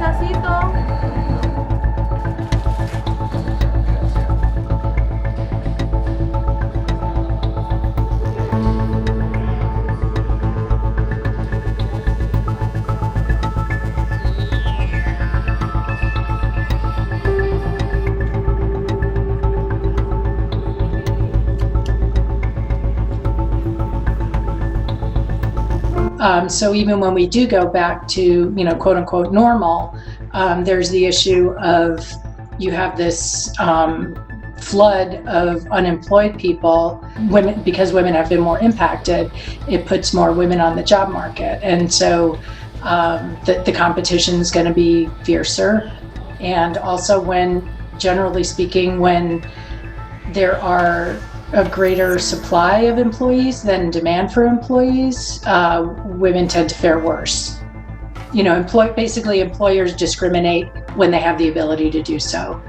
despacito. So even when we do go back to, quote unquote normal, there's the issue of you have this flood of unemployed people, women, because women have been more impacted, it puts more women on the job market. And so the competition is going to be fiercer. And also generally speaking, when there are a greater supply of employees than demand for employees, women tend to fare worse. Basically employers discriminate when they have the ability to do so.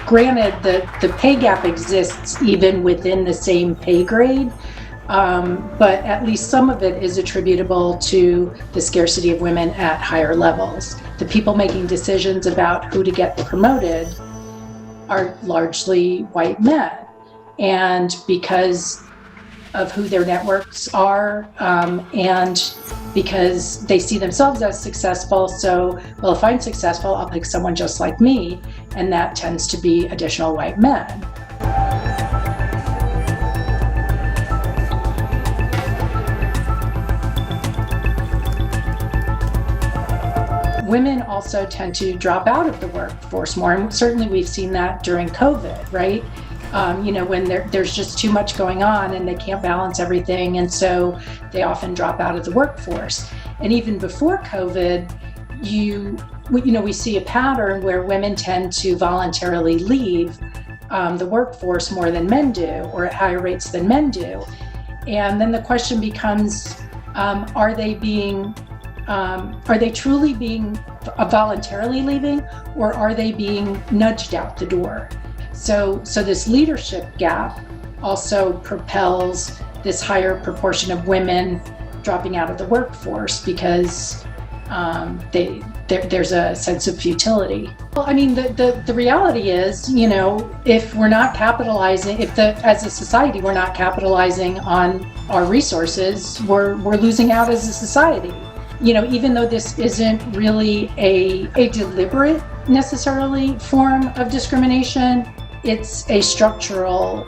Granted, the pay gap exists even within the same pay grade, but at least some of it is attributable to the scarcity of women at higher levels. The people making decisions about who to get promoted are largely white men. And because of who their networks are, and because they see themselves as successful, if I'm successful, I'll pick someone just like me, and that tends to be additional white men. Women also tend to drop out of the workforce more, and certainly we've seen that during COVID, right? When there's just too much going on and they can't balance everything, and so they often drop out of the workforce. And even before COVID, we see a pattern where women tend to voluntarily leave the workforce more than men do, or at higher rates than men do. And then the question becomes, are they truly being voluntarily leaving, or are they being nudged out the door? So this leadership gap also propels this higher proportion of women dropping out of the workforce because there's a sense of futility. Well, the reality is, if we're not capitalizing, as a society we're not capitalizing on our resources, we're losing out as a society. Even though this isn't really a deliberate necessarily form of discrimination, it's a structural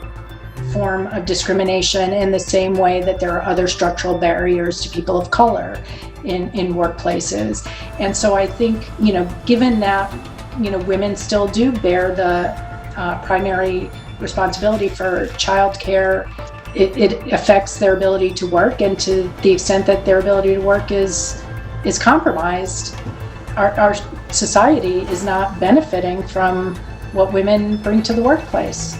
form of discrimination in the same way that there are other structural barriers to people of color in workplaces. And so I think, given that, women still do bear the primary responsibility for childcare, it affects their ability to work, and to the extent that their ability to work is compromised, our society is not benefiting from what women bring to the workplace.